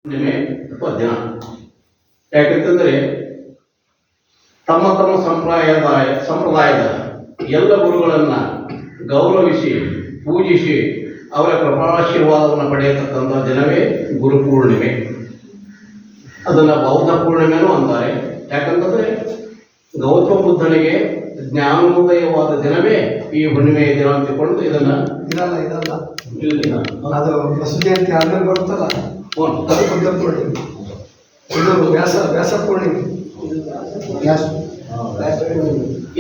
ಹುಣ್ಣಿಮೆ ಅಥವಾ ದಿನ. ಯಾಕಂತಂದರೆ ತಮ್ಮ ತಮ್ಮ ಸಂಪ್ರದಾಯದ ಎಲ್ಲ ಗುರುಗಳನ್ನು ಗೌರವಿಸಿ ಪೂಜಿಸಿ ಅವರ ಕೃಪಾಶೀರ್ವಾದವನ್ನು ಪಡೆಯತಕ್ಕಂಥ ದಿನವೇ ಗುರುಪೂರ್ಣಿಮೆ. ಅದನ್ನು ಬೌದ್ಧ ಪೂರ್ಣಿಮೆನೂ ಅಂತಾರೆ. ಯಾಕಂತಂದರೆ ಗೌತಮ ಬುದ್ಧನಿಗೆ ಜ್ಞಾನೋದಯವಾದ ದಿನವೇ ಈ ಹುಣ್ಣಿಮೆಯ ದಿನ ಅಂತಿಕೊಂಡು ಇದನ್ನು ಅದು ಬಸವ ಜಯಂತಿ ಆದ್ಮೇಲೆ ಬರುತ್ತಲ್ಲ ಅದು ಬುದ್ಧ ಪೂರ್ಣಿಮೆ, ಇದು ವ್ಯಾಸ ಪೂರ್ಣಿಮೆ.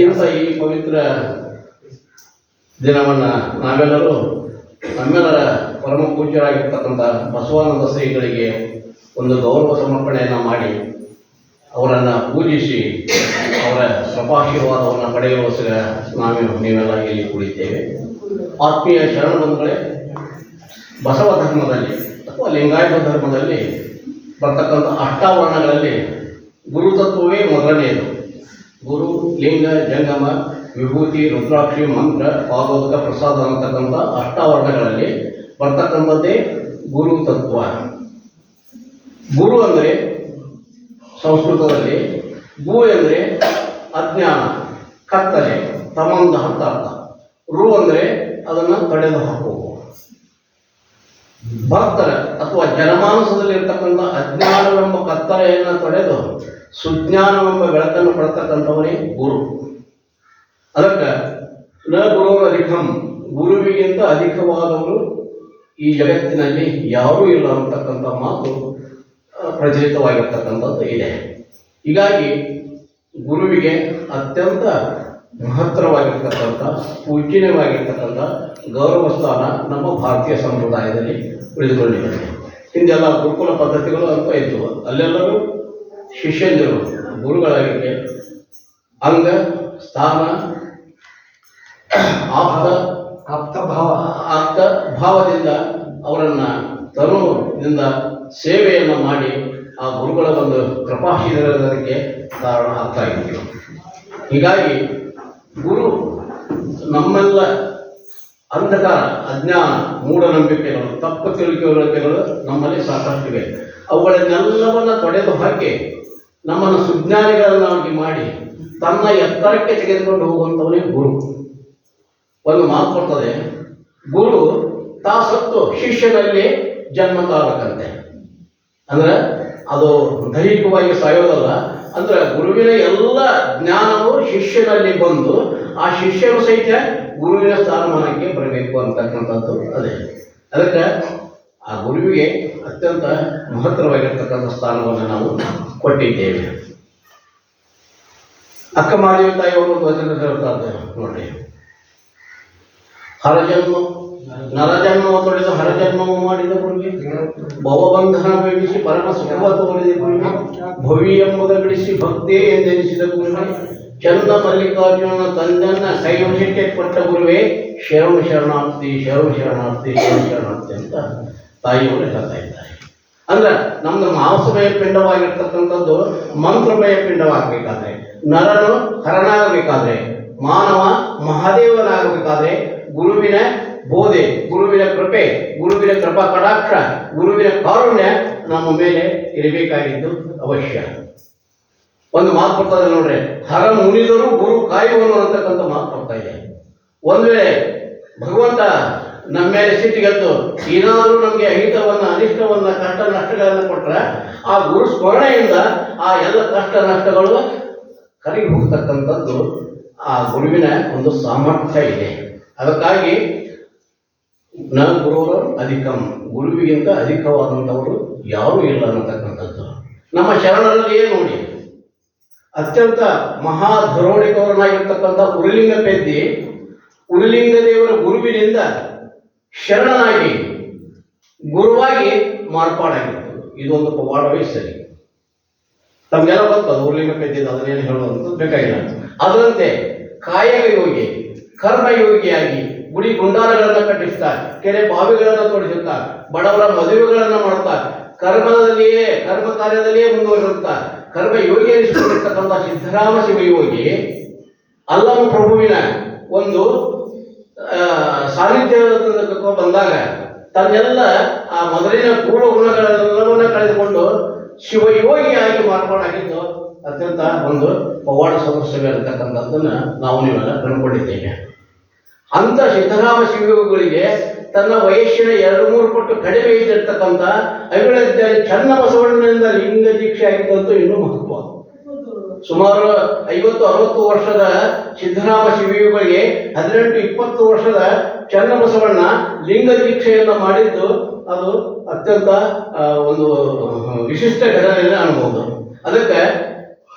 ಇಂಥ ಈ ಪವಿತ್ರ ದಿನವನ್ನು ನಾವೆಲ್ಲರೂ ನಮ್ಮೆಲ್ಲರ ಪರಮ ಪೂಜ್ಯರಾಗಿರ್ತಕ್ಕಂಥ ಬಸವಾನಂದ ಶ್ರೀಗಳಿಗೆ ಒಂದು ಗೌರವ ಸಮರ್ಪಣೆಯನ್ನು ಮಾಡಿ ಅವರನ್ನು ಪೂಜಿಸಿ ಅವರ ಕೃಪಾಶೀರ್ವಾದವನ್ನು ಪಡೆಯುವಸರ ನೀವೆಲ್ಲ ಇಲ್ಲಿ ಕುಳಿತೇವೆ. ಆತ್ಮೀಯ ಶರಣ ಬಂಧುಗಳೇ, ಬಸವ ಧರ್ಮದಲ್ಲಿ ಅಥವಾ ಲಿಂಗಾಯತ ಧರ್ಮದಲ್ಲಿ ಬರ್ತಕ್ಕಂಥ ಅಷ್ಟಾವರಣಗಳಲ್ಲಿ ಗುರುತತ್ವವೇ ಮೊದಲನೆಯದು. ಗುರು, ಲಿಂಗ, ಜಂಗಮ, ವಿಭೂತಿ, ರುದ್ರಾಕ್ಷಿ, ಮಂತ್ರ, ಪಾದೋದಕ, ಪ್ರಸಾದ ಅಂತಕ್ಕಂಥ ಅಷ್ಟಾವರಣಗಳಲ್ಲಿ ಬರ್ತಕ್ಕಂಥದ್ದೇ ಗುರು ತತ್ವ. ಗುರು ಅಂದರೆ ಸಂಸ್ಕೃತದಲ್ಲಿ ಗು ಎಂದರೆ ಅಜ್ಞಾನ, ಕತ್ತಲೆ, ತಮಂದ ಅಂತ ಅರ್ಥ. ರು ಅಂದರೆ ಅದನ್ನು ತೊಡೆದು ಹಾಕುವುದು. ಭಕ್ತರ ಅಥವಾ ಜನಮಾನಸದಲ್ಲಿರ್ತಕ್ಕಂಥ ಅಜ್ಞಾನವೆಂಬ ಕತ್ತಲೆಯನ್ನು ತೊಡೆದು ಸುಜ್ಞಾನವೆಂಬ ಬೆಳಕನ್ನು ಪಡೆತಕ್ಕಂಥವನೇ ಗುರು. ಅದಕ್ಕೆ ನ ಗುರುವರ ಅಧಿಕಂ, ಗುರುವಿಗಿಂತ ಅಧಿಕವಾದವರು ಈ ಜಗತ್ತಿನಲ್ಲಿ ಯಾರೂ ಇಲ್ಲ ಅಂತಕ್ಕಂಥ ಮಾತು ಪ್ರಚಲಿತವಾಗಿರ್ತಕ್ಕಂಥದ್ದು ಇದೆ. ಹೀಗಾಗಿ ಗುರುವಿಗೆ ಅತ್ಯಂತ ಮಹತ್ತರವಾಗಿರ್ತಕ್ಕಂಥ ಪೂಜ್ಯವಾಗಿರ್ತಕ್ಕಂಥ ಗೌರವ ಸ್ಥಾನ ನಮ್ಮ ಭಾರತೀಯ ಸಂಪ್ರದಾಯದಲ್ಲಿ ಉಳಿದುಕೊಂಡಿದೆ. ಹಿಂದೆಲ್ಲ ಗುರುಕುಲ ಪದ್ಧತಿಗಳು ಅಂತ ಇದ್ದವು. ಅಲ್ಲೆಲ್ಲರೂ ಶಿಷ್ಯಂದಿರು ಗುರುಗಳಾಗಿದ್ದರೆ ಅಂಗ, ಸ್ಥಾನ, ಆಪ್ತ ಭಾವದಿಂದ ಅವರನ್ನು ತನುದಿಂದ ಸೇವೆಯನ್ನು ಮಾಡಿ ಆ ಗುರುಗಳ ಒಂದು ಕೃಪಾಶೀರ್ವಾದಕ್ಕೆ ಕಾರಣ ಆಗ್ತಾ ಇತ್ತು. ಹೀಗಾಗಿ ಗುರು ನಮ್ಮೆಲ್ಲ ಅಂಧಕಾರ, ಅಜ್ಞಾನ, ಮೂಢನಂಬಿಕೆಗಳು, ತಪ್ಪು ತಿಳುವಳಿಕೆಗಳು ನಮ್ಮಲ್ಲಿ ಸಾಕಷ್ಟಿವೆ. ಅವುಗಳನ್ನೆಲ್ಲವನ್ನು ತೊಡೆದು ಹಾಕಿ ನಮ್ಮನ್ನು ಸುಜ್ಞಾನಿಗಳನ್ನಾಗಿ ಮಾಡಿ ತನ್ನ ಎತ್ತರಕ್ಕೆ ತೆಗೆದುಕೊಂಡು ಹೋಗುವಂಥವನೇ ಗುರು. ಒಂದು ಮಾತು ಬರ್ತದೆ, ಗುರು ತಾ ಸತ್ತು ಶಿಷ್ಯನಲ್ಲಿ ಜನ್ಮ ತಾಳಬೇಕಂತೆ. ಅಂದರೆ ಅದು ದೈಹಿಕವಾಗಿ ಸಾಯೋದಲ್ಲ. ಅಂದರೆ ಗುರುವಿನ ಎಲ್ಲ ಜ್ಞಾನವು ಶಿಷ್ಯನಲ್ಲಿ ಬಂದು ಆ ಶಿಷ್ಯನು ಸಹಿತ ಗುರುವಿನ ಸ್ಥಾನಮಾನಕ್ಕೆ ಬರಬೇಕು ಅಂತಕ್ಕಂಥದ್ದು ಅದೇ. ಅದಕ್ಕೆ ಆ ಗುರುವಿಗೆ ಅತ್ಯಂತ ಮಹತ್ತರವಾಗಿರ್ತಕ್ಕಂಥ ಸ್ಥಾನವನ್ನು ನಾವು ಕೊಟ್ಟಿದ್ದೇವೆ. ಅಕ್ಕಮಹಾದೇವಿ ತಾಯಿಯವರು ಒಂದು ವಚನ ಹೇಳ್ತಾ ಇದ್ದಾರೆ ನೋಡ್ರಿ, ನರಜನ್ಮವ ತೊಳೆದು ಹರಜನ್ಮವು ಮಾಡಿದ ಗುರುವಿಗೆ, ಭವಬಂಧನ ಬಿಡಿಸಿ ಪರಮ ಸುಖವ ತೋರಿದ ಗುರುವಿಗೆ, ಭವಿ ಎಂಬುದ ಬಿಡಿಸಿ ಭಕ್ತೇ ಎಂದೆನಿಸಿದ ಗುರುವೇ, ಚಂದ ಮಲ್ಲಿಕಾರ್ಜುನನ ತಂದೆಯನ್ನ ಕೈವಶಕ್ಕೆ ಕೊಟ್ಟ ಗುರುವೇ, ಶರಣು ಶರಣಾರ್ಥಿ ಶರಣು ಶರಣಾರ್ಥಿ ಶರಣು ಶರಣಾರ್ಥಿ ಅಂತ ತಾಯಿಯವರು ಹೇಳ್ತಾ ಇದ್ದಾರೆ. ಅಂದ್ರೆ ನಮ್ದು ಮಾಂಸಮಯ ಪಿಂಡವಾಗಿರ್ತಕ್ಕಂಥದ್ದು ಮಂತ್ರಮಯ ಪಿಂಡವಾಗಬೇಕಾದ್ರೆ, ನರನು ಹರನಾಗಬೇಕಾದ್ರೆ, ಮಾನವ ಮಹಾದೇವನಾಗಬೇಕಾದ್ರೆ ಗುರುವಿನ ಬೋಧೆ, ಗುರುವಿನ ಕೃಪೆ, ಗುರುವಿನ ಕೃಪಾ ಕಟಾಕ್ಷ, ಗುರುವಿನ ಕಾರುಣ್ಯ ನಮ್ಮ ಮೇಲೆ ಇರಬೇಕಾಗಿದ್ದು ಅವಶ್ಯ. ಒಂದು ಮಾತು ಬರ್ತದೆ ನೋಡ್ರಿ, ಹರ ಮುನಿದರೂ ಗುರು ಕಾಯುವನು ಅಂತಕ್ಕಂಥ ಮಾತು ಬರ್ತಾ ಇದೆ. ಒಂದು ವೇಳೆ ಭಗವಂತ ನಮ್ಮ ಮೇಲೆ ಸಿಟ್ಟಿಗೆದ್ದು ಏನಾದರೂ ನಮಗೆ ಅಹಿತವನ್ನು, ಅನಿಷ್ಟವನ್ನು, ಕಷ್ಟ ನಷ್ಟಗಳನ್ನು ಕೊಟ್ಟರೆ ಆ ಗುರು ಸ್ಮರಣೆಯಿಂದ ಆ ಎಲ್ಲ ಕಷ್ಟ ನಷ್ಟಗಳು ಕರಗಿ ಹೋಗ್ತಕ್ಕಂಥದ್ದು ಆ ಗುರುವಿನ ಒಂದು ಸಾಮರ್ಥ್ಯ ಇದೆ. ಅದಕ್ಕಾಗಿ ನ ಗುರುವರು ಅಧಿಕಂ, ಗುರುವಿಗಿಂತ ಅಧಿಕವಾದಂಥವರು ಯಾರೂ ಇಲ್ಲ ಅನ್ನತಕ್ಕಂಥದ್ದು. ನಮ್ಮ ಶರಣರಲ್ಲಿಯೇ ನೋಡಿ, ಅತ್ಯಂತ ಮಹಾಧರೋಣಿಕವರನಾಗಿರ್ತಕ್ಕಂಥ ಉರುಲಿಂಗ ಪೆದ್ದಿ ಉರುಲಿಂಗ ದೇವರ ಗುರುವಿನಿಂದ ಶರಣನಾಗಿ ಗುರುವಾಗಿ ಮಾರ್ಪಾಡಾಗಿತ್ತು. ಇದೊಂದು ಪವಾಡವೇ ಸರಿ. ತಮಗೆಲ್ಲ ಗೊತ್ತದು ಉರುಲಿಂಗ ಪೆದ್ದಿದ್ದು, ಅದನ್ನೇನು ಹೇಳೋದಂತ ಬೇಕಾಗಿಲ್ಲ. ಅದರಂತೆ ಕಾಯಕ ಯೋಗಿ, ಕರ್ಮಯೋಗಿಯಾಗಿ ಗುಡಿ ಗುಂಡಾರಗಳನ್ನು ಕಟ್ಟಿಸ್ತಾ, ಕೆರೆ ಬಾವಿಗಳನ್ನು ತೋಡಿಸುತ್ತಾ, ಬಡವರ ಮದುವೆಗಳನ್ನು ಮಾಡುತ್ತಾ, ಕರ್ಮ ಕಾರ್ಯದಲ್ಲಿಯೇ ಮುಂದುವರಿಸುತ್ತಾ ಕರ್ಮ ಯೋಗಿ ಎನಿಸಿಕೊಂಡಿರ್ತಕ್ಕಂಥ ಸಿದ್ದರಾಮ ಶಿವಯೋಗಿ ಅಲ್ಲಮ ಪ್ರಭುವಿನ ಒಂದು ಸಾನ್ನಿಧ್ಯ ಬಂದಾಗ ತನ್ನೆಲ್ಲ ಆ ಮೊದಲಿನ ಪೂರ್ವ ಗುಣಗಳೆಲ್ಲವನ್ನ ಕಳೆದುಕೊಂಡು ಶಿವಯೋಗಿಯಾಗಿ ಮಾರ್ಪಾಡಾಗಿದ್ದು ಅತ್ಯಂತ ಒಂದು ಪವಾಡ ಸದೃಶವೇ ಅಂತಕ್ಕಂಥದ್ದನ್ನ ನಾವು ನೀವೆಲ್ಲ ಕಂಡುಕೊಂಡಿದ್ದೇವೆ. ಅಂತ ಸಿದ್ದರಾಮ ಶಿವಯೋಗಿಗಳಿಗೆ ತನ್ನ ವಯಸ್ಸಿನ 2-3 ಪಟ್ಟು ಕಡಿಮೆ ಇದ್ದಿರ್ತಕ್ಕಂಥ ಅವಿಳಜ್ಜ ಚನ್ನಬಸವಣ್ಣನಿಂದ ಲಿಂಗ ದೀಕ್ಷೆ ಆಗಿದ್ದಂತೂ ಇನ್ನೂ ಮಹತ್ವ. ಸುಮಾರು 50-60 ವರ್ಷದ ಸಿದ್ದರಾಮ ಶಿವಯೋಗಿಗಳಿಗೆ 18-20 ವರ್ಷದ ಚನ್ನಬಸವಣ್ಣ ಲಿಂಗ ದೀಕ್ಷೆಯನ್ನು ಮಾಡಿದ್ದು ಅದು ಅತ್ಯಂತ ಒಂದು ವಿಶಿಷ್ಟ ಘಟನೆ ಅನ್ಬೋದು. ಅದಕ್ಕೆ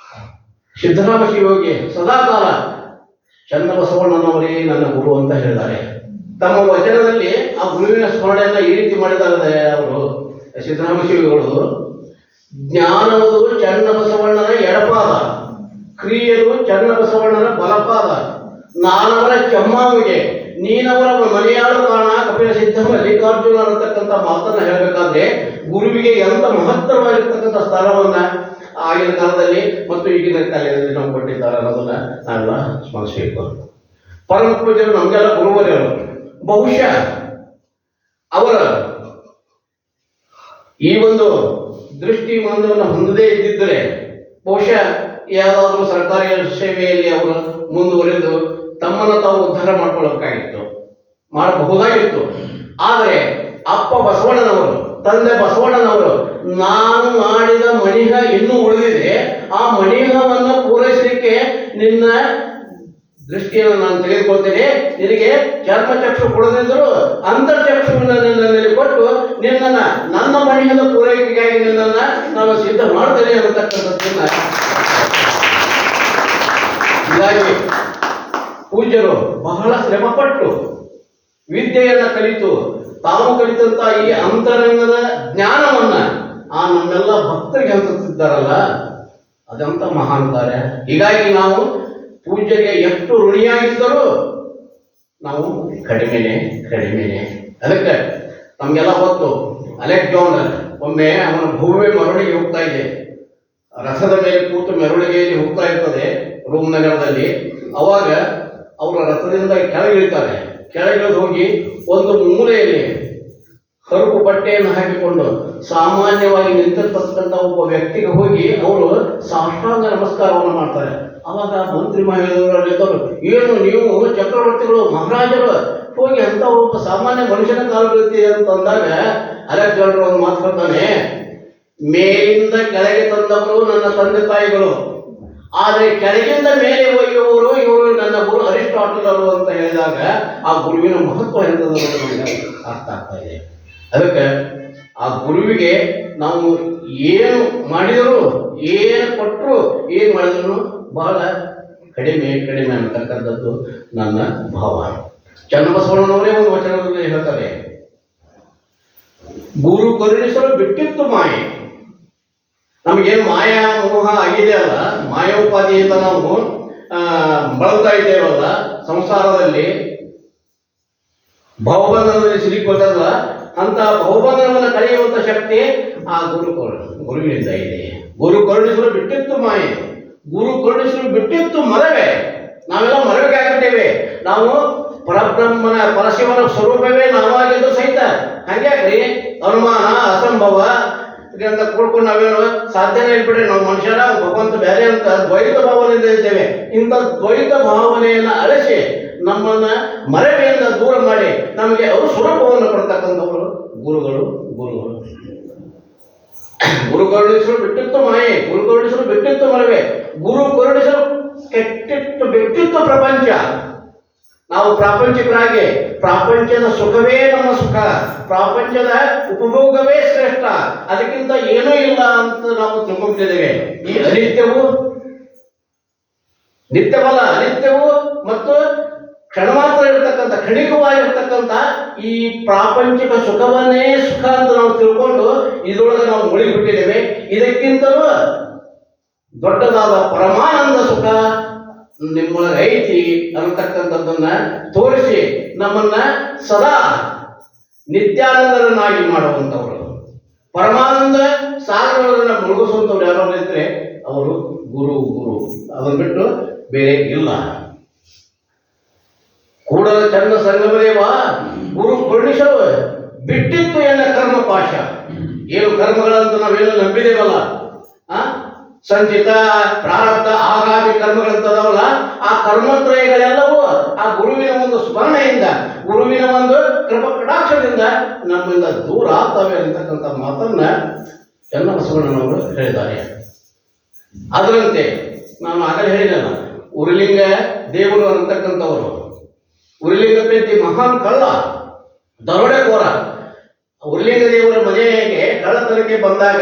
ಸಿದ್ದರಾಮ ಶಿವಯೋಗಿ ಸದಾಕಾಲ ಚನ್ನಬಸವಣ್ಣನವರೇ ನನ್ನ ಗುರು ಅಂತ ಹೇಳಿದ್ದಾರೆ. ತಮ್ಮ ವಚನದಲ್ಲಿ ಆ ಗುರುವಿನ ಸ್ಮರಣೆಯನ್ನ ಈ ರೀತಿ ಮಾಡಿದ್ದಾರೆ ಅವರು ಸಿದ್ದರಾಮ ಶಿವಯೋಗಿಗಳು. ಜ್ಞಾನವುದು ಚನ್ನಬಸವಣ್ಣನ ಎಡಪಾದ, ಕ್ರಿಯೆಯು ಚನ್ನಬಸವಣ್ಣನ ಬಲಪಾದ, ನಾನವರ ಚೆಮ್ಮಾವಿಗೆ ನೀನವರ ಮನೆಯಾಳು ಕಾಣ ಕಪಿಲ ಸಿದ್ಧ ಮಲ್ಲಿಕಾರ್ಜುನ ಅನ್ನತಕ್ಕಂಥ ಮಾತನ್ನ ಹೇಳಬೇಕಾದ್ರೆ ಗುರುವಿಗೆ ಎಂತ ಮಹತ್ತರವಾಗಿರ್ತಕ್ಕಂಥ ಸ್ಥಾನವನ್ನ ಆಗಿನ ಕಾಲದಲ್ಲಿ ಮತ್ತು ಈಗಿನ ಕಾಲದಲ್ಲಿ ನಾವು ಕೊಟ್ಟಿದ್ದಾರೆ ಅನ್ನೋದನ್ನ ನಾವೆಲ್ಲ ಸ್ಮರಿಸಬೇಕು. ಪರಮ ಪೂಜ್ಯರು ನಮಗೆಲ್ಲ ಗುರುವರೆಯವರು. ಬಹುಶಃ ಅವರ ಈ ಒಂದು ದೃಷ್ಟಿ ಮಂದವನ್ನು ಹೊಂದದೇ ಇದ್ದಿದ್ದರೆ ಬಹುಶಃ ಯಾವುದಾದ್ರೂ ಸರ್ಕಾರಿ ಸೇವೆಯಲ್ಲಿ ಅವರು ಮುಂದುವರೆದು ತಮ್ಮನ್ನು ತಾವು ಉದ್ಧಾರ ಮಾಡಬಹುದಾಗಿತ್ತು. ಆದರೆ ಅಪ್ಪ ಬಸವಣ್ಣನವರು, ತಂದೆ ಬಸವಣ್ಣನವರು, ನಾನು ಮಾಡಿದ ಮಣಿಹ ಇನ್ನೂ ಉಳಿದಿದೆ, ಆ ಮಣಿಹವನ್ನು ಪೂರೈಸಲಿಕ್ಕೆ ನಿನ್ನ ದೃಷ್ಟಿಯನ್ನು ನಾನು ತೆಗೆದುಕೊಳ್ತೇನೆ, ನಿನಗೆ ಚರ್ಮಚಕ್ಷು ಕೊಡದಿದ್ದರೂ ಅಂತರ್ಚಕ್ಷುವನ್ನು ನಿನ್ನಲ್ಲಿ ಕೊಟ್ಟು ನಿನ್ನನ್ನು ನನ್ನ ಮಣಿಹದ ಪೂರೈಕೆಗಾಗಿ ನಿನ್ನನ್ನು ನಾನು ಸಿದ್ಧ ಮಾಡ್ತೇನೆ ಅನ್ನತಕ್ಕಂಥದ್ದನ್ನ ಹೀಗಾಗಿ ಪೂಜ್ಯರು ಬಹಳ ಶ್ರಮಪಟ್ಟು ವಿದ್ಯೆಯನ್ನ ಕಲಿತು ತಾವು ಕಲಿತಂತ ಈ ಅಂತರಂಗದ ಜ್ಞಾನವನ್ನ ಆ ನಮ್ಮೆಲ್ಲ ಭಕ್ತರಿಗೆ ಹಂಚುತ್ತಿದ್ದಾರಲ್ಲ, ಅದಂತ ಮಹಾನ್ ಕಾರ್ಯ. ಹೀಗಾಗಿ ನಾವು ಪೂಜ್ಯರಿಗೆ ಎಷ್ಟು ಋಣಿಯಾಗಿದ್ದರೂ ನಾವು ಕಡಿಮೆನೆ. ಅದಕ್ಕೆ ನಮಗೆಲ್ಲ ಗೊತ್ತು, ಅಲೆಕ್ಸಾಂಡರ್ ಒಮ್ಮೆ ಅವನ ಭವ್ಯ ಮೆರವಣಿಗೆ ಹೋಗ್ತಾ ಇದೆ, ರಥದ ಮೇಲೆ ಕೂತು ಮೆರವಣಿಗೆಯಲ್ಲಿ ಹೋಗ್ತಾ ಇರ್ತದೆ ರೋಮ್ ನಗರದಲ್ಲಿ. ಅವಾಗ ಅವರ ರಥದಿಂದ ಕೆಳಗಿಳಿತಾರೆ. ಕೆಳಗಿಳಿದು ಹೋಗಿ ಒಂದು ಮೂಲೆಯಲ್ಲಿ ಕರುಪು ಬಟ್ಟೆಯನ್ನು ಹಾಕಿಕೊಂಡು ಸಾಮಾನ್ಯವಾಗಿ ನಿಂತಿರ್ತಕ್ಕಂಥ ಒಬ್ಬ ವ್ಯಕ್ತಿಗೆ ಹೋಗಿ ಅವರು ಸಾಷ್ಟಾಂಗ ನಮಸ್ಕಾರವನ್ನು ಮಾಡ್ತಾರೆ. ಅವಾಗ ಮಂತ್ರಿ ಮಹಿಳೆಯವರು, ಏನು ನೀವು ಚಕ್ರವರ್ತಿಗಳು, ಮಹಾರಾಜರು ಹೋಗಿ ಅಂತ ಒಬ್ಬ ಸಾಮಾನ್ಯ ಮನುಷ್ಯನ ಕಾಲು ಬೀಳ್ತೀವಿ ಅಂತಂದಾಗ ಅಲೆಕ್ಸಾಂಡರ್ ಒಂದು ಮಾತು ಹೇಳ್ತಾನೆ, ಮೇಲಿಂದ ಕೆಳಗೆ ತಂದವರು ನನ್ನ ತಂದೆ ತಾಯಿಗಳು, ಆದರೆ ಕೆಳಗಿಂದ ಮೇಲೆ ಒಯ್ಯುವವರು ಇವರು ನನ್ನ ಗುರು ಅರಿಸ್ಟಾಟಲ್ ಅವರು ಅಂತ ಹೇಳಿದಾಗ ಆ ಗುರುವಿನ ಮಹತ್ವ ಎಂತದನ್ನು ನಮಗೆ ಅರ್ಥ ಆಗ್ತಾ ಇದೆ. ಅದಕ್ಕೆ ಆ ಗುರುವಿಗೆ ನಾವು ಏನು ಮಾಡಿದರೂ, ಏನು ಕೊಟ್ಟರು, ಏನು ಮಾಡಿದ್ರು ಬಹಳ ಕಡಿಮೆ ಅಂತಕ್ಕಂಥದ್ದು ನನ್ನ ಭಾವ. ಚನ್ನಬಸವಣ್ಣನವರೇ ಒಂದು ವಚನದಲ್ಲಿ ಹೇಳ್ತಾರೆ, ಗುರು ಕರುಣಿಸಲು ಬಿಟ್ಟಿತ್ತು ಮಾಯೆ. ನಮಗೇನು ಮಾಯಾ ಮೋಹ ಆಗಿದೆ ಅಲ್ಲ, ಮಾಯೋಪಾದಿಯಿಂದ ನಾವು ಬಳಲ್ತಾ ಇದ್ದೇವಲ್ಲ ಸಂಸಾರದಲ್ಲಿ, ಭವಬಂಧನದಲ್ಲಿ ಸಿಲುಕಿಕೊಳ್ಳಲ್ಲ, ಅಂತ ಭವಬಂಧನವನ್ನು ಕಳೆಯುವಂತ ಶಕ್ತಿ ಆ ಗುರುವಿನಿಂದ ಇದೆ. ಗುರು ಕರುಣಿಸಲು ಬಿಟ್ಟಿತ್ತು ಮಾಯೆ, ಗುರು ಕರುಣಿಸಲು ಬಿಟ್ಟಿತ್ತು ಮರವೇ. ನಾವೆಲ್ಲ ಮರವಿಗೆ ಆಗಿಬಿಟ್ಟೇವೆ. ನಾವು ಪರಬ್ರಹ್ಮನ ಪರಶಿವನ ಸ್ವರೂಪವೇ ನಾವಾಗಿದ್ದು ಸಹಿತ ಹಂಗ್ಯಾಕ್ರಿ ಅನುಮಾನ ಅಸಂಭವ ಅಂತ ಕೂಡ್ಕೊಂಡು ನಾವೇನು ಸಾಧ್ಯನೇ ಇಲ್ಬಿಡ್ರಿ. ನಾವು ಮನುಷ್ಯರ ಭಗವಂತ ಬೇರೆ ಅಂತ ದ್ವೈತ ಭಾವನೆಯಿಂದ ಇದ್ದೇವೆ. ಇಂಥ ದ್ವೈತ ಭಾವನೆಯನ್ನು ಅಳಿಸಿ ನಮ್ಮನ್ನ ಮರವೆಯಿಂದ ದೂರ ಮಾಡಿ ನಮಗೆ ಅವರು ಸ್ವರೂಪವನ್ನು ಕೊಡ್ತಕ್ಕಂಥವರು ಗುರುಗಳು. ಗುರು ಕರುಣಿಸಲು ಬಿಟ್ಟಿತ್ತು ಮಾಯೆ, ಗುರು ಕರುಣಿಸಲು ಬಿಟ್ಟಿತ್ತು ಮರವೇ, ಗುರು ಕರುಣಿಸಲು ಬಿಟ್ಟಿತ್ತು ಪ್ರಪಂಚ. ನಾವು ಪ್ರಾಪಂಚಿಕರಾಗಿ ಪ್ರಾಪಂಚದ ಸುಖವೇ ನಮ್ಮ ಸುಖ, ಪ್ರಾಪಂಚದ ಉಪಭೋಗವೇ ಶ್ರೇಷ್ಠ, ಅದಕ್ಕಿಂತ ಏನೂ ಇಲ್ಲ ಅಂತ ನಾವು ತಿಳ್ಕೊಂಡಿದ್ದೇವೆ. ಈ ನಿತ್ಯವಲ್ಲ, ಅನಿತ್ಯವೂ ಮತ್ತು ಕ್ಷಣ ಮಾತ್ರ ಇರತಕ್ಕಂಥ, ಕ್ಷಣಿಕವಾಗಿರ್ತಕ್ಕಂಥ ಈ ಪ್ರಾಪಂಚಿಕ ಸುಖವನ್ನೇ ಸುಖ ಅಂತ ನಾವು ತಿಳ್ಕೊಂಡು ಇದರೊಳಗೆ ನಾವು ಮುಳುಗಿಬಿಟ್ಟಿದ್ದೇವೆ. ಇದಕ್ಕಿಂತಲೂ ದೊಡ್ಡದಾದ ಪರಮಾನಂದ ಸುಖ ನಿಮ್ಮೊಳಗೆ ಐತಿ ಅನ್ನತಕ್ಕಂಥದ್ದನ್ನ ತೋರಿಸಿ ನಮ್ಮನ್ನ ಸದಾ ನಿತ್ಯಾನಂದರನ್ನಾಗಿ ಮಾಡುವಂಥವರು, ಪರಮಾನಂದ ಸಾಗರಗಳನ್ನು ಮುಳುಗಿಸುವಂಥವ್ರು ಯಾರು ಇದ್ರೆ ಅವರು ಗುರು. ಅದನ್ನು ಬಿಟ್ಟು ಬೇರೆ ಇಲ್ಲ. ಕೂಡಲ ಚನ್ನ ಸಂಗಮದೇವ ಗುರು ಕರುಣಿಸಲು ಬಿಟ್ಟಿತ್ತು ಎನ್ನ ಕರ್ಮ ಪಾಶ. ಏನು ಕರ್ಮಗಳಂತ ನಾವೇನು ನಂಬಿದೇವಲ್ಲ, ಸಂಚಿತ, ಪ್ರಾರಬ್ಧ, ಆಗಾಮಿ ಕರ್ಮಗಳಂತದವಲ್ಲ, ಆ ಕರ್ಮತ್ರಯಗಳೆಲ್ಲವೂ ಆ ಗುರುವಿನ ಒಂದು ಸ್ಮರಣೆಯಿಂದ, ಗುರುವಿನ ಒಂದು ಕಟಾಕ್ಷದಿಂದ ನಮ್ಮಿಂದ ದೂರ ಆಗ್ತವೆ ಅಂತಕ್ಕಂಥ ಮಾತನ್ನ ಚನ್ನಬಸವಣ್ಣನವರು ಹೇಳಿದ್ದಾರೆ. ಅದರಂತೆ ನಾನು ಆಗಲೇ ಹೇಳಿದಲ್ಲ, ಉರುಲಿಂಗ ದೇವರು ಅಂತಕ್ಕಂಥವರು, ಉರುಲಿಂಗ ಪೆದ್ದಿ ಮಹಾನ್ ಕಳ್ಳ, ದರೋಡೆಕೋರ. ಉರುಲಿಂಗ ದೇವರ ಮನೆಗೆ ಕಳ್ಳತನಕ್ಕೆ ಬಂದಾಗ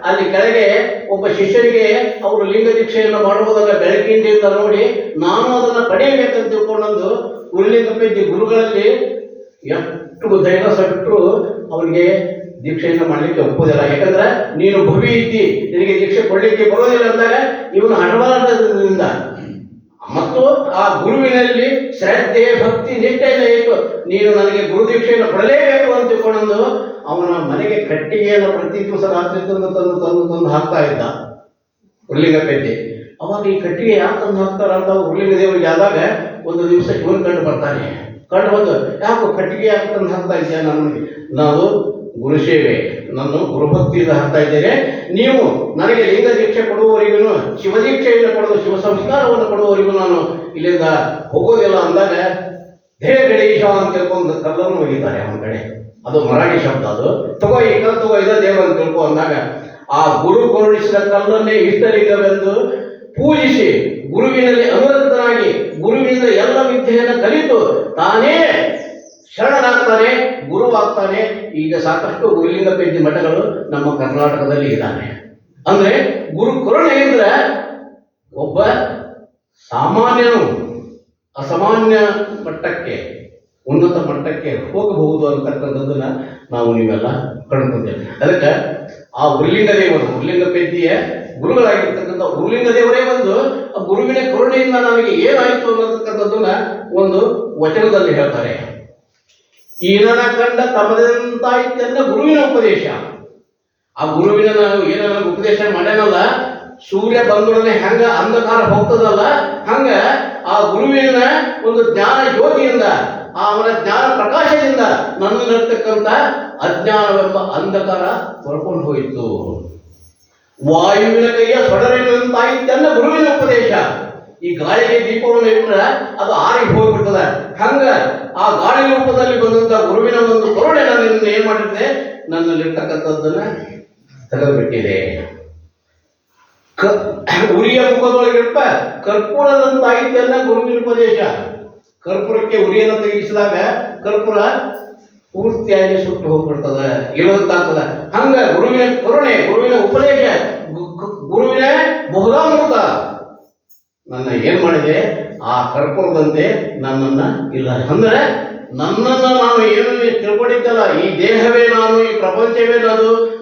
ಅಲ್ಲಿ ಕೆಳಗೆ ಒಬ್ಬ ಶಿಷ್ಯರಿಗೆ ಅವರು ಲಿಂಗ ದೀಕ್ಷೆಯನ್ನು ಮಾಡುವುದನ್ನು ಬೆಳಕಿನಿಂದ ನೋಡಿ ನಾನು ಅದನ್ನು ಪಡೆಯಬೇಕಂತ ತಿಳ್ಕೊಂಡಂದು ಉರುಲಿಂಗ ಪೆದ್ದಿ ಗುರುಗಳಲ್ಲಿ ಎಷ್ಟು ಧೈರ್ಯ ಸಟ್ಟರು ಅವರಿಗೆ ದೀಕ್ಷೆಯನ್ನು ಮಾಡಲಿಕ್ಕೆ ಒಪ್ಪುವುದಿಲ್ಲ. ಯಾಕಂದ್ರೆ ನೀನು ಭವಿ ಇದ್ದಿ, ನಿನಗೆ ದೀಕ್ಷೆ ಕೊಡಲಿಕ್ಕೆ ಬರೋದಿಲ್ಲ ಅಂದಾಗ ಇವನು ಹಠವಾದದಿಂದ ಮತ್ತು ಆ ಗುರುವಿನಲ್ಲಿ ಶ್ರದ್ಧೆ, ಭಕ್ತಿ, ನಿಷ್ಠೆಯನ್ನು ಇಟ್ಟು ನೀನು ನನಗೆ ಗುರು ದೀಕ್ಷೆಯನ್ನು ಕೊಡಲೇಬೇಕು ಅಂತ ತಿಳ್ಕೊಂಡು ಅವನ ಮನೆಗೆ ಕಟ್ಟಿಗೆಯನ್ನು ಪ್ರತಿ ದಿವಸ ರಾತ್ರಿ ತಂದು ಹಾಕ್ತಾ ಇದ್ದ ಉರುಲಿಂಗ ಪೆದ್ದಿ. ಅವಾಗ ಈ ಕಟ್ಟಿಗೆ ಯಾಕೆ ತಂದು ಹಾಕ್ತಾರ ಅಂತ ಉರುಲಿಂಗ ದೇವರಿಗೆ ಆದಾಗ ಒಂದು ದಿವಸ ಇವನು ಕಂಡು ಬರ್ತಾನೆ. ಕಂಡು ಬಂದು ಯಾಕೋ ಕಟ್ಟಿಗೆ ಯಾಕೆ ತಂದು ಹಾಕ್ತಾ ಇದ್ದೆ, ನಾನು ಗುರು ಸೇವೆ, ನಾನು ಗುರುಭಕ್ತಿಯಿಂದ ಹಾಕ್ತಾ ಇದ್ದೇನೆ, ನೀವು ನನಗೆ ಲಿಂಗ ದೀಕ್ಷೆ ಕೊಡುವವರೆಗೂ, ಶಿವದೀಕ್ಷೆಯನ್ನು ಕೊಡುವ, ಶಿವ ಸಂಸ್ಕಾರವನ್ನು ಕೊಡುವವರೆಗೂ ನಾನು ಇಲ್ಲಿಂದ ಹೋಗೋದಿಲ್ಲ ಅಂದಾಗ ಹೇ ಗಣೇಶ ಅಂತ ತಿಳ್ಕೊಂಡು ಕಲ್ಲನ್ನು ಒಗಿತಾರೆ ಅವನ ಕಡೆ. ಅದು ಮರಾಠಿ ಶಬ್ದ. ಅದು ತಗೋ ಈ ಕಲ್ಲು ತಗೋ, ಇದ ದೇವರು ಅಂತ ತಿಳ್ಕೊ ಅಂದಾಗ ಆ ಗುರು ಕರುಣಿಸಿದ ಕಲ್ಲನ್ನೇ ಇಷ್ಟಲಿಂಗವೆಂದು ಪೂಜಿಸಿ ಗುರುವಿನಲ್ಲಿ ಅನುರಕ್ತನಾಗಿ ಗುರುವಿನಿಂದ ಎಲ್ಲ ವಿದ್ಯೆಯನ್ನು ಕಲಿತು ತಾನೇ ಶರಣನಾಗ್ತಾನೆ, ಗುರುವಾಗ್ತಾನೆ. ಈಗ ಸಾಕಷ್ಟು ಗುರುಲಿಂಗ ಪೆದ್ದಿ ಮಠಗಳು ನಮ್ಮ ಕರ್ನಾಟಕದಲ್ಲಿ ಇದ್ದಾನೆ. ಅಂದ್ರೆ ಗುರು ಕರುಣೆ ಇದ್ರೆ ಒಬ್ಬ ಸಾಮಾನ್ಯನು ಅಸಾಮಾನ್ಯ ಮಟ್ಟಕ್ಕೆ, ಉನ್ನತ ಮಟ್ಟಕ್ಕೆ ಹೋಗಬಹುದು ಅಂತಕ್ಕಂಥದ್ದನ್ನ ನಾವು ನೀವೆಲ್ಲ ಕಂಡುಕೊಂಡೇವೆ. ಅದಕ್ಕೆ ಆ ಉರುಲಿಂಗ ದೇವರು, ಉರುಲಿಂಗ ಪೆದ್ದಿಯ ಗುರುಗಳಾಗಿರ್ತಕ್ಕಂಥ ಉರುಲಿಂಗ ದೇವರೇ ಒಂದು ಗುರುವಿನ ಕರುಣೆಯಿಂದ ನಮಗೆ ಏನಾಯಿತು ಅನ್ನತಕ್ಕಂಥದ್ದನ್ನ ಒಂದು ವಚನದಲ್ಲಿ ಹೇಳ್ತಾರೆ. ಈನನ ಕಂಡ ತಮದಂತಾಯ್ತೆಂದ ಗುರುವಿನ ಉಪದೇಶ. ಆ ಗುರುವಿನ ನಾವು ಏನ ಉಪದೇಶ ಮಾಡ್ಯಾನಲ್ಲ, ಸೂರ್ಯ ಬಂದೊಡನೆ ಹೆಂಗ ಅಂಧಕಾರ ಹೋಗ್ತದಲ್ಲ, ಹಂಗ ಆ ಗುರುವಿನ ಒಂದು ಜ್ಞಾನ ಜ್ಯೋತಿಯಿಂದ, ಅವನ ಜ್ಞಾನ ಪ್ರಕಾಶದಿಂದ ನನ್ನಲ್ಲಿರ್ತಕ್ಕಂಥ ಅಜ್ಞಾನವೆಂಬ ಅಂಧಕಾರ ಹೊರಕೊಂಡು ಹೋಯಿತು. ವಾಯುವಿನ ಕೈಯ ಸೊಡರಿನಂತಾಯ್ತೆಂದ ಗುರುವಿನ ಉಪದೇಶ. ಈ ಗಾಳಿಗೆ ದೀಪವನ್ನು ಇಟ್ಟರೆ ಅದು ಆರಿ ಹೋಗ್ಬಿಡ್ತದೆ. ಹಂಗ ಆ ಗಾಳಿ ರೂಪದಲ್ಲಿ ಬಂದಂತ ಗುರುವಿನ ಒಂದು ಕರುಣೆ ನನ್ನ ಏನ್ ಮಾಡಿದೆ, ನನ್ನಲ್ಲಿರ್ತಕ್ಕಂಥದ್ದನ್ನ ತೆಗೆದುಬಿಟ್ಟಿದೆ. ಉರಿಯ ಮುಖದೊಳಗಿರ್ಪ ಕರ್ಪೂರದಂತಾಯಿತೆಲ್ಲ ಗುರುವಿನ ಉಪದೇಶ. ಕರ್ಪೂರಕ್ಕೆ ಉರಿಯನ್ನು ತೆಗೆಸಿದಾಗ ಕರ್ಪೂರ ಪೂರ್ತಿಯಾಗಿ ಸುಟ್ಟು ಹೋಗ್ಬಿಡ್ತದೆ, ಇರೋದಂತಾಗ್ತದೆ. ಹಂಗ ಗುರುವಿನ ಕರುಣೆ, ಗುರುವಿನ ಉಪದೇಶ, ಗುರುವಿನ ಬಹುಧಾಮೃತ ನನ್ನ ಏನ್ ಮಾಡಿದೆ, ಆ ಕರ್ಪೂರದಂತೆ ನನ್ನನ್ನ ಇಲ್ಲ ಅಂದ್ರೆ ನನ್ನನ್ನು ನಾನು ಏನು ತಿಳ್ಕೊಂಡಿದ್ದಲ್ಲ, ಈ ದೇಹವೇ ನಾನು, ಈ ಪ್ರಪಂಚವೇ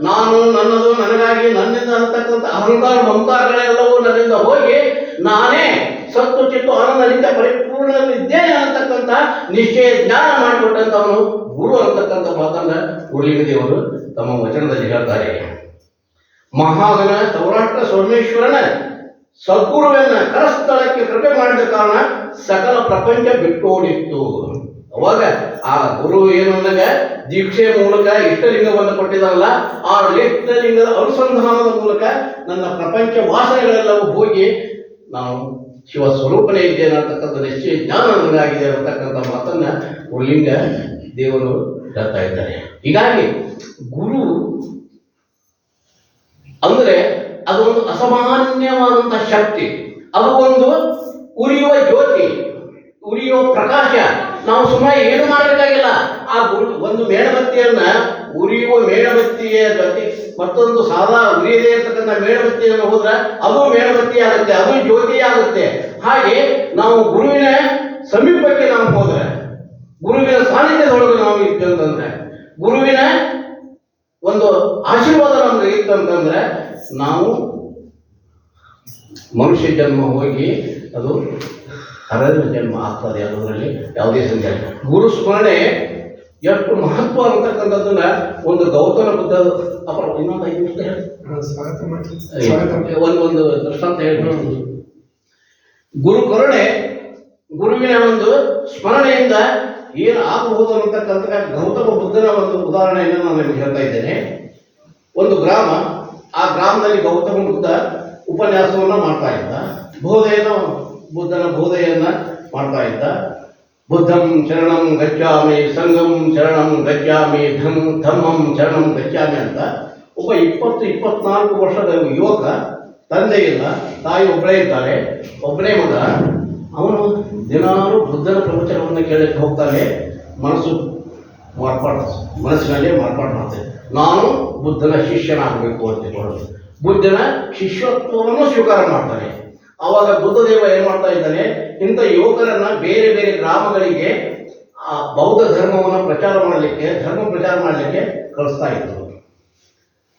ನಾನು ನನ್ನದು, ನನಗಾಗಿ ನನ್ನಿಂದ ಅಂತಕ್ಕಂಥ ಅಹಂಕಾರ ಮಮಕಾರಗಳೆಲ್ಲವೂ ನನ್ನಿಂದ ಹೋಗಿ ನಾನೇ ಸತ್ತು ಚಿತ್ತು ಆನಂದದಿಂದ ಪರಿಪೂರ್ಣವಿದ್ದೇನೆ ಅಂತಕ್ಕಂಥ ನಿಶ್ಚಯ ಜ್ಞಾನ ಮಾಡಿಕೊಟ್ಟಂತವನು ಗುರು ಅಂತಕ್ಕಂಥ ಮಾತನ್ನ ಉರುಲಿಂಗ ದೇವರು ತಮ್ಮ ವಚನದಲ್ಲಿ ಹೇಳ್ತಾರೆ. ಮಹಾಗಣ ಸೌರಾಷ್ಟ್ರ ಸೋಮೇಶ್ವರನ ಸದ್ಗುರುವನ್ನ ಕರಸ್ಥಳಕ್ಕೆ ಕೃಪೆ ಮಾಡಿದ ಕಾರಣ ಸಕಲ ಪ್ರಪಂಚ ಬಿಟ್ಟೋಡಿತ್ತು. ಅವಾಗ ಆ ಗುರು ಏನು ಅಂದಾಗ ದೀಕ್ಷೆ ಮೂಲಕ ಇಷ್ಟಲಿಂಗವನ್ನು ಕೊಟ್ಟಿದ್ದಾರಲ್ಲ, ಆ ಇಷ್ಟಲಿಂಗದ ಅನುಸಂಧಾನದ ಮೂಲಕ ನನ್ನ ಪ್ರಪಂಚ ವಾಸನೆಗಳೆಲ್ಲವೂ ಹೋಗಿ ನಾವು ಶಿವ ಸ್ವರೂಪನೇ ಇದ್ದೇನೆ ಅಂತಕ್ಕಂಥ ನಿಶ್ಚಯ ಜ್ಞಾನ ನನಗಾಗಿದೆ ಅಂತಕ್ಕಂಥ ಮಾತನ್ನ ಉರುಲಿಂಗ ದೇವರು ಹೇಳ್ತಾ ಇದ್ದಾರೆ. ಹೀಗಾಗಿ ಗುರು ಅಂದ್ರೆ ಅದು ಒಂದು ಅಸಾಮಾನ್ಯವಾದಂತಹ ಶಕ್ತಿ, ಅದು ಒಂದು ಉರಿಯುವ ಜ್ಯೋತಿ, ಉರಿಯುವ ಪ್ರಕಾಶ. ನಾವು ಸುಮ್ಮನೆ ಏನು ಮಾಡಬೇಕಾಗಿಲ್ಲ. ಆ ಒಂದು ಮೇಣಬತ್ತಿಯನ್ನ, ಉರಿಯುವ ಮೇಣಬತ್ತಿಯ ಜೊತೆ ಮತ್ತೊಂದು ಸಾದಾ ಉರಿಯದೇ ಇರತಕ್ಕಂಥ ಮೇಣಬತ್ತಿಯನ್ನು ಹೋದ್ರೆ ಅದು ಮೇಣಬತ್ತಿ ಆಗುತ್ತೆ, ಅದು ಜ್ಯೋತಿ ಆಗುತ್ತೆ. ಹಾಗೆ ನಾವು ಗುರುವಿನ ಸಮೀಪಕ್ಕೆ ನಾವು ಹೋದ್ರೆ, ಗುರುವಿನ ಸಾನ್ನಿಧ್ಯದೊಳಗೆ ನಾವು ಇತ್ತು ಅಂತಂದ್ರೆ, ಗುರುವಿನ ಒಂದು ಆಶೀರ್ವಾದ ನಮ್ಗೆ ಇತ್ತು ಅಂತಂದ್ರೆ ನಾವು ಮನುಷ್ಯ ಜನ್ಮ ಹೋಗಿ ಅದು ಹರಳಿನ ಜನ್ಮ ಆಗ್ತದೆ. ಅದರಲ್ಲಿ ಯಾವುದೇ ಸಂದೇಹ. ಗುರು ಸ್ಮರಣೆ ಎಷ್ಟು ಮಹತ್ವ ಅಂತಕ್ಕಂಥದ್ದನ್ನ ಒಂದು ಗೌತಮ ಬುದ್ಧ ಇನ್ನೊಂದು 5 ನಿಮಿಷ ಒಂದು ದೃಷ್ಟಾಂತ ಹೇಳ್ಬೋದು. ಗುರು ಕರುಣೆ, ಗುರುವಿನ ಒಂದು ಸ್ಮರಣೆಯಿಂದ ಏನು ಆಗಬಹುದು ಅನ್ನತಕ್ಕಂಥ ಗೌತಮ ಬುದ್ಧನ ಒಂದು ಉದಾಹರಣೆಯನ್ನು ನಾನು ನಿಮಗೆ ಹೇಳ್ತಾ ಇದ್ದೇನೆ. ಒಂದು ಗ್ರಾಮ, ಆ ಗ್ರಾಮದಲ್ಲಿ ಗೌತಮ ಬುದ್ಧ ಉಪನ್ಯಾಸವನ್ನು ಮಾಡ್ತಾ ಇದ್ದ. ಬುದ್ಧನ ಬೋಧೆಯನ್ನು ಮಾಡ್ತಾ ಇದ್ದ. ಬುದ್ಧಂ ಶರಣಂ ಗಚ್ಚಾಮಿ, ಸಂಘಂ ಶರಣಂ ಗಚ್ಚಾಮಿ, ಧಮ್ಮಂ ಶರಣಂ ಗಚ್ಚಾಮಿ ಅಂತ ಒಬ್ಬ 24 ವರ್ಷದ ಯುವಕ, ತಂದೆ ಇಲ್ಲ, ತಾಯಿ ಒಬ್ಬಳೇ ಇರ್ತಾರೆ, ಒಬ್ಬನೇ ಮಗ. ಅವನು ದಿನಾಲು ಬುದ್ಧನ ಪ್ರವಚನವನ್ನು ಕೇಳಕ್ಕೆ ಹೋಗ್ತಾನೆ. ಮನಸ್ಸಿನಲ್ಲಿ ಮಾರ್ಪಾಡು ಮಾಡ್ತೇನೆ, ನಾನು ಬುದ್ಧನ ಶಿಷ್ಯನಾಗಬೇಕು ಅಂತಿಕೊಳ್ಳೋದು. ಬುದ್ಧನ ಶಿಷ್ಯತ್ವವನ್ನು ಸ್ವೀಕಾರ ಮಾಡ್ತಾನೆ. ಆವಾಗ ಬುದ್ಧದೇವ ಏನು ಮಾಡ್ತಾ ಇದ್ದಾನೆ, ಇಂಥ ಯುವಕರನ್ನ ಬೇರೆ ಬೇರೆ ಗ್ರಾಮಗಳಿಗೆ ಬೌದ್ಧ ಧರ್ಮವನ್ನು ಧರ್ಮ ಪ್ರಚಾರ ಮಾಡಲಿಕ್ಕೆ ಕಳಿಸ್ತಾ ಇದ್ರು.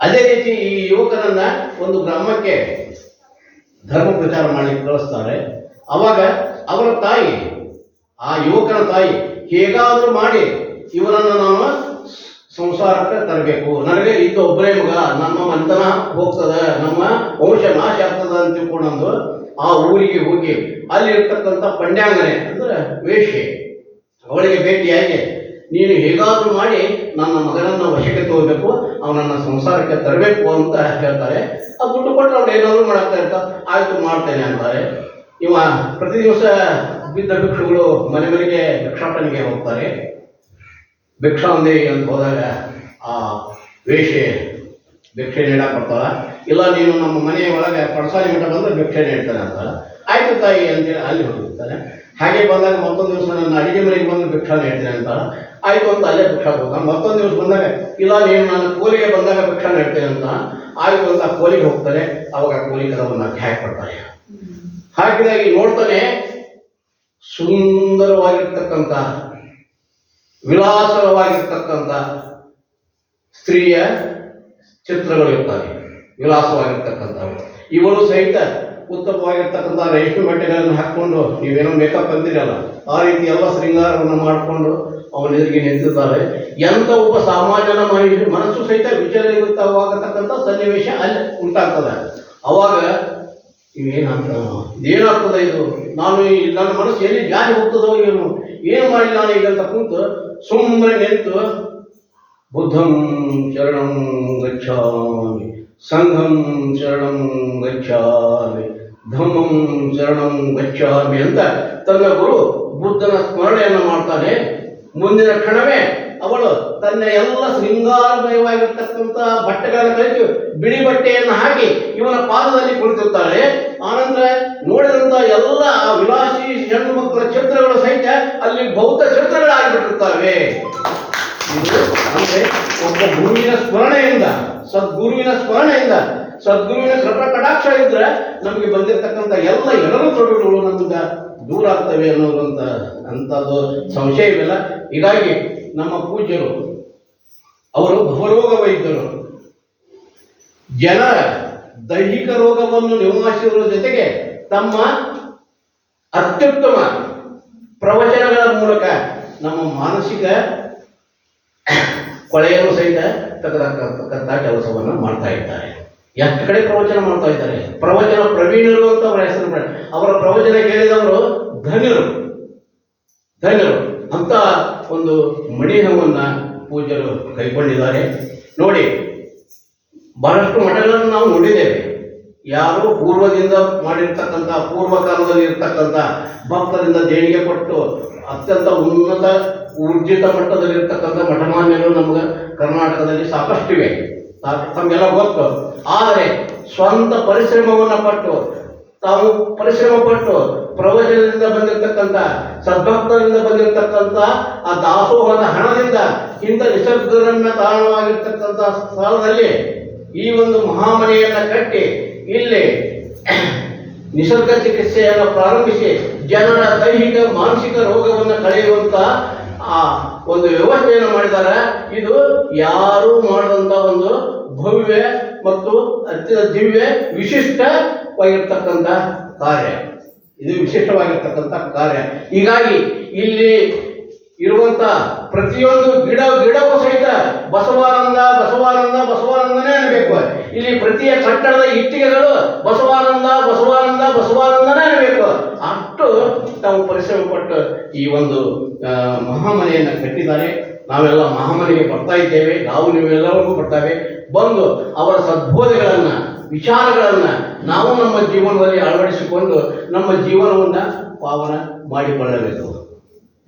ಅದೇ ರೀತಿ ಈ ಯುವಕರನ್ನ ಒಂದು ಗ್ರಾಮಕ್ಕೆ ಧರ್ಮ ಪ್ರಚಾರ ಮಾಡಲಿಕ್ಕೆ ಕಳಿಸ್ತಾರೆ. ಅವಾಗ ಅವರ ತಾಯಿ, ಆ ಯುವಕನ ತಾಯಿ, ಹೇಗಾದರೂ ಮಾಡಿ ಇವನನ್ನು ನಾನು ಸಂಸಾರಕ್ಕೆ ತರಬೇಕು, ನನಗೆ ಇದ್ದ ಒಬ್ಬರೇ ಮಗ, ನಮ್ಮ ಮಂತನ ಹೋಗ್ತದೆ, ನಮ್ಮ ವಂಶ ನಾಶ ಆಗ್ತದೆ ಅಂತ ತಿಳ್ಕೊಂಡು ಆ ಊರಿಗೆ ಹೋಗಿ ಅಲ್ಲಿ ಇರ್ತಕ್ಕಂಥ ಪಂಡ್ಯಾಂಗನೆ ಅಂದರೆ ವೇಶ್ಯೆ, ಅವಳಿಗೆ ಭೇಟಿಯಾಗಿ ನೀನು ಹೇಗಾದರೂ ಮಾಡಿ ನನ್ನ ಮಗನನ್ನು ವಶಕ್ಕೆ ತಗೋಬೇಕು, ಅವನನ್ನು ಸಂಸಾರಕ್ಕೆ ತರಬೇಕು ಅಂತ ಹೇಳ್ತಾರೆ. ಆ ದುಡ್ಡು ಕೊಟ್ಟರೆ ಅವ್ರು ಏನಾದರೂ ಮಾಡಾಕ್ತಾ ಇರ್ತಾರೆ. ಆಯಿತು ಮಾಡ್ತೇನೆ ಅಂತಾರೆ. ಇವ ಪ್ರತಿ ದಿವಸ ಬಿದ್ದ ಭಿಕ್ಷುಗಳು ಮನೆ ಮನೆಗೆ ಭಿಕ್ಷಾಟನೆಗೆ ಹೋಗ್ತಾರೆ. ಭಿಕ್ಷಾಂದೇ ಅಂತ ಹೋದಾಗ ಆ ವೇಷೆ ಭಿಕ್ಷೆ ನೀಡಕ್ಕೆ ಬರ್ತಾಳ. ಇಲ್ಲ ನೀನು ನಮ್ಮ ಮನೆಯ ಒಳಗೆ ಪಡಸಾಲಿ ಮಠ ಬಂದರೆ ಭಿಕ್ಷೆ ನೀಡ್ತಾನೆ ಅಂತಾಳೆ. ಆಯಿತು ತಾಯಿ ಅಂತೇಳಿ ಅಲ್ಲಿ ಹೋಗಿರ್ತಾನೆ. ಹಾಗೆ ಬಂದಾಗ ಮತ್ತೊಂದು ದಿವಸ ನನ್ನ ಅಡಿಗೆ ಮನೆಗೆ ಬಂದು ಭಿಕ್ಷಾ ನೀಡ್ತೇನೆ ಅಂತಾಳೆ. ಆಯಿತು ಅಂತ ಅಲ್ಲೇ ಭಿಕ್ಷಾ ಹೋಗ್ತಾನೆ. ಮತ್ತೊಂದು ದಿವಸ ಬಂದಾಗ ಇಲ್ಲ ನೀನು ನಾನು ಕೂಲಿಗೆ ಬಂದಾಗ ಭಿಕ್ಷಾ ನೀಡ್ತೇನೆ ಅಂತ. ಆಯಿತು ಅಂತ ಕೂಲಿಗೆ ಹೋಗ್ತಾನೆ. ಅವಾಗ ಕೂಲಿ ಕದವನ್ನು ಹಾಕಿಬಿಡ್ತಾರೆ. ಹಾಕಿದಾಗಿ ನೋಡ್ತಾನೆ, ಸುಂದರವಾಗಿರ್ತಕ್ಕಂಥ ವಿಲಾಸವಾಗಿರ್ತಕ್ಕಂಥ ಸ್ತ್ರೀಯ ಚಿತ್ರಗಳು ಇರ್ತಾರೆ, ವಿಲಾಸವಾಗಿರ್ತಕ್ಕಂಥವು. ಇವಳು ಸಹಿತ ಉತ್ತಮವಾಗಿರ್ತಕ್ಕಂಥ ರೇಷ್ಮೆ ಬಟ್ಟೆಗಳನ್ನು ಹಾಕ್ಕೊಂಡು, ನೀವೇನೋ ಮೇಕಪ್ ಅಂತೀರಲ್ಲ ಆ ರೀತಿ ಎಲ್ಲ ಶೃಂಗಾರವನ್ನು ಮಾಡಿಕೊಂಡು ಅವನ ಎದುರಿಗೆ ನಿಂತಿದ್ದಾರೆ. ಎಂಥ ಒಬ್ಬ ಸಾಮಾನ್ಯನ ಮನಸ್ಸು ಸಹಿತ ವಿಚಲಿತವಾಗತಕ್ಕಂಥ ಸನ್ನಿವೇಶ ಅಲ್ಲಿ ಉಂಟಾಗ್ತದೆ. ಅವಾಗ ಇದೇನಾಗ್ತದೆ ಇದು, ನಾನು ನನ್ನ ಮನಸ್ಸು ಎಲ್ಲಿ ಜಾರಿ ಹೋಗ್ತದೋ ಏನು ಮಾಡಿ ನಾನು ಈಗಂತ ಕೂತು ಸುಮ್ಮನೆ ನಿಂತು ಬುದ್ಧಂ ಶರಣಂ ಗಚ್ಚಾಮಿ, ಸಂಘಂ ಶರಣಂ ಗಚ್ಚಾಮಿ, ಧಮ್ಮಂ ಶರಣಂ ಗಚ್ಚಾಮಿ ಅಂತ ತನ್ನ ಗುರು ಬುದ್ಧನ ಸ್ಮರಣೆಯನ್ನು ಮಾಡ್ತಾನೆ. ಮುಂದಿನ ಕ್ಷಣವೇ ಅವಳು ತನ್ನ ಎಲ್ಲ ಶೃಂಗಾರಮಯವಾಗಿರ್ತಕ್ಕಂಥ ಬಟ್ಟೆಗಳನ್ನು ಕಲಿತು ಬಿಳಿ ಬಟ್ಟೆಯನ್ನು ಹಾಕಿ ಇವನ ಪಾದದಲ್ಲಿ ಕುಳಿತಿರ್ತಾಳೆ. ಆನಂತರ ನೋಡಿದಂಥ ಎಲ್ಲ ವಿಲಾಸಿ ಹೆಣ್ಣು ಮಕ್ಕಳ ಚಿತ್ರಗಳು ಸಹಿತ ಅಲ್ಲಿ ಬೌದ್ಧ ಚಿತ್ರಗಳಾಗಿಬಿಟ್ಟಿರ್ತವೆ. ಇದು ಅಂದರೆ ಒಬ್ಬ ಗುರುವಿನ ಸ್ಮರಣೆಯಿಂದ, ಸದ್ಗುರುವಿನ ಕೃಪಾ ಕಟಾಕ್ಷ ಇದ್ರೆ ನಮಗೆ ಬಂದಿರತಕ್ಕಂಥ ಎಲ್ಲ ತೊಡರುಗಳು ನಮ್ಮಿಂದ ದೂರ ಆಗ್ತವೆ ಅನ್ನೋದಂತ ಅಂಥದ್ದು ಸಂಶಯವಿಲ್ಲ. ಹೀಗಾಗಿ ನಮ್ಮ ಪೂಜ್ಯರು ಅವರು ಭವರೋಗ ವೈದ್ಯರು, ಜನರ ದೈಹಿಕ ರೋಗವನ್ನು ನಿವಾರಿಸುವ ಜೊತೆಗೆ ತಮ್ಮ ಅತ್ಯುತ್ತಮ ಪ್ರವಚನಗಳ ಮೂಲಕ ನಮ್ಮ ಮಾನಸಿಕ ಕೊಳೆಯನ್ನು ಸಹಿತ ತೆಗೆದಕ್ಕಂಥ ಕೆಲಸವನ್ನು ಮಾಡ್ತಾ ಇದ್ದಾರೆ. ಎಷ್ಟು ಕಡೆ ಪ್ರವಚನ ಮಾಡ್ತಾ ಇದ್ದಾರೆ. ಪ್ರವಚನ ಪ್ರವೀಣರು ಅಂತ ಅವರ ಹೆಸರು. ಅವರ ಪ್ರವಚನ ಕೇಳಿದವರು ಧನ್ಯರು ಅಂತ ಒಂದು ಮಣಿಹವನ್ನು ಪೂಜ್ಯರು ಕೈಗೊಂಡಿದ್ದಾರೆ. ನೋಡಿ, ಬಹಳಷ್ಟು ಮಠಗಳನ್ನು ನಾವು ನೋಡಿದ್ದೇವೆ. ಯಾರು ಪೂರ್ವದಿಂದ ಮಾಡಿರ್ತಕ್ಕಂಥ, ಪೂರ್ವ ಕಾಲದಲ್ಲಿ ಇರ್ತಕ್ಕಂಥ ಭಕ್ತರಿಂದ ದೇಣಿಗೆ ಕೊಟ್ಟು ಅತ್ಯಂತ ಉನ್ನತ ಊರ್ಜಿತ ಮಟ್ಟದಲ್ಲಿರ್ತಕ್ಕಂಥ ಮಠಮಾನ್ಯರು ನಮ್ಗೆ ಕರ್ನಾಟಕದಲ್ಲಿ ಸಾಕಷ್ಟಿವೆ, ತಮಗೆಲ್ಲ ಗೊತ್ತು. ಆದರೆ ಸ್ವಂತ ಪರಿಶ್ರಮವನ್ನು ಪಟ್ಟು, ತಾವು ಪರಿಶ್ರಮ ಪಟ್ಟು ಪ್ರವಚನದಿಂದ ಬಂದಿರತಕ್ಕಂಥ, ಸದ್ಭಕ್ತರಿಂದ ಬಂದಿರತಕ್ಕಂಥ ಆ ದಾಸೋಹದ ಹಣದಿಂದ ಇಂಥ ನಿಸರ್ಗರಮ್ಯ ತಾಣವಾಗಿರ್ತಕ್ಕಂಥ ಸ್ಥಳದಲ್ಲಿ ಈ ಒಂದು ಮಹಾಮನೆಯನ್ನು ಕಟ್ಟಿ ಇಲ್ಲಿ ನಿಸರ್ಗ ಚಿಕಿತ್ಸೆಯನ್ನು ಪ್ರಾರಂಭಿಸಿ ಜನರ ದೈಹಿಕ ಮಾನಸಿಕ ರೋಗವನ್ನು ಕಳೆಯುವಂಥ ಆ ಒಂದು ವ್ಯವಸ್ಥೆಯನ್ನು ಮಾಡಿದ್ದಾರೆ. ಇದು ಯಾರೂ ಮಾಡಿದಂಥ ಒಂದು ಭವ್ಯ ಮತ್ತು ಅತ್ಯಂತ ದಿವ್ಯ ವಿಶಿಷ್ಟವಾಗಿರ್ತಕ್ಕಂಥ ಕಾರ್ಯ. ಇದು ವಿಶಿಷ್ಟವಾಗಿರ್ತಕ್ಕಂಥ ಕಾರ್ಯ. ಹೀಗಾಗಿ ಇಲ್ಲಿ ಇರುವಂಥ ಪ್ರತಿಯೊಂದು ಗಿಡವೂ ಸಹಿತ ಬಸವಾನಂದನೇ ಅನ್ಬೇಕು. ಇಲ್ಲಿ ಪ್ರತಿಯ ಕಟ್ಟಡದ ಇಟ್ಟಿಗೆಗಳು ಬಸವಾನಂದನೇ ಅನ್ಬೇಕು. ಅಷ್ಟು ತಾವು ಪರಿಶ್ರಮ ಪಟ್ಟು ಈ ಒಂದು ಮಹಾಮನೆಯನ್ನು ಕಟ್ಟಿದ್ದಾರೆ. ನಾವೆಲ್ಲ ಮಹಾಮನೆಗೆ ಬರ್ತಾ ಇದ್ದೇವೆ, ನಾವು ನೀವೆಲ್ಲರಿಗೂ ಬರ್ತಾವೆ. ಬಂದು ಅವರ ಸದ್ಬೋಧೆಗಳನ್ನು ವಿಚಾರಗಳನ್ನು ನಾವು ನಮ್ಮ ಜೀವನದಲ್ಲಿ ಅಳವಡಿಸಿಕೊಂಡು ನಮ್ಮ ಜೀವನವನ್ನು ಪಾವನ ಮಾಡಿಕೊಳ್ಳಬೇಕು.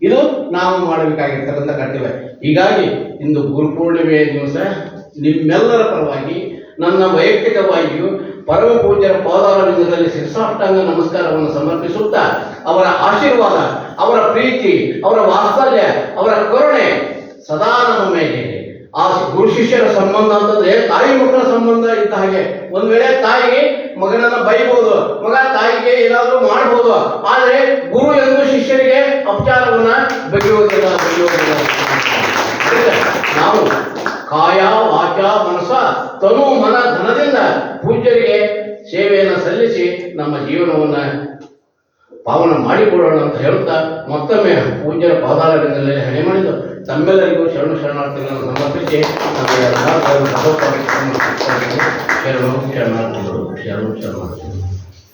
ಇದು ನಾವು ಮಾಡಬೇಕಾಗಿರ್ತಕ್ಕಂಥ ಕರ್ತವ್ಯ. ಹೀಗಾಗಿ ಇಂದು ಗುರುಪೂರ್ಣಿಮೆಯ ದಿವಸ ನಿಮ್ಮೆಲ್ಲರ ಪರವಾಗಿ ನನ್ನ ವೈಯಕ್ತಿಕವಾಗಿಯೂ ಪರಮ ಪೂಜ್ಯರ ಪಾದಾರವಿಂದದಲ್ಲಿ ಶಿರಸಾಷ್ಟಾಂಗ ನಮಸ್ಕಾರವನ್ನು ಸಮರ್ಪಿಸುತ್ತಾ ಅವರ ಆಶೀರ್ವಾದ, ಅವರ ಪ್ರೀತಿ, ಅವರ ವಾತ್ಸಲ್ಯ, ಅವರ ಕರುಣೆ ಸದಾ ನಮ್ಮ ಮೇಲೆ ಇದೆ. ಆ ಗುರು ಶಿಷ್ಯರ ಸಂಬಂಧ ಅಂತಂದ್ರೆ ತಾಯಿ ಮಕ್ಕಳ ಸಂಬಂಧ ಇದ್ದ ಹಾಗೆ. ಒಂದ್ ವೇಳೆ ತಾಯಿಗೆ ಮಗನನ್ನ ಬೈಬಹುದು, ಮಗ ತಾಯಿಗೆ ಏನಾದರೂ ಮಾಡಬಹುದು, ಆದರೆ ಗುರು ಎಂದು ಶಿಷ್ಯರಿಗೆ ಅಪಚಾರವನ್ನ ಬಗೆಯುವುದಿಲ್ಲ. ನಾವು ಕಾಯ ವಾಚ ಮನಸ ತನು ಮನ ಧನದಿಂದ ಪೂಜ್ಯರಿಗೆ ಸೇವೆಯನ್ನು ಸಲ್ಲಿಸಿ ನಮ್ಮ ಜೀವನವನ್ನು ಪಾವನ ಮಾಡಿಕೊಳ್ಳೋಣ ಅಂತ ಹೇಳುತ್ತಾ ಮತ್ತೊಮ್ಮೆ ಪೂಜ್ಯರ ಪಾದಾರವಿಂದಲೇ ಹಣೆ ಮಾಡಿದ್ದು ತಮ್ಮೆಲ್ಲರಿಗೂ ಶರಣಾರ್ಥಿಗಳನ್ನು ಸಮರ್ಪಿಸಿ ನಮ್ಮ ಶರಣಾರ್ಥಿಗಳು ಶರಣಾರ್ಥಿಗಳು.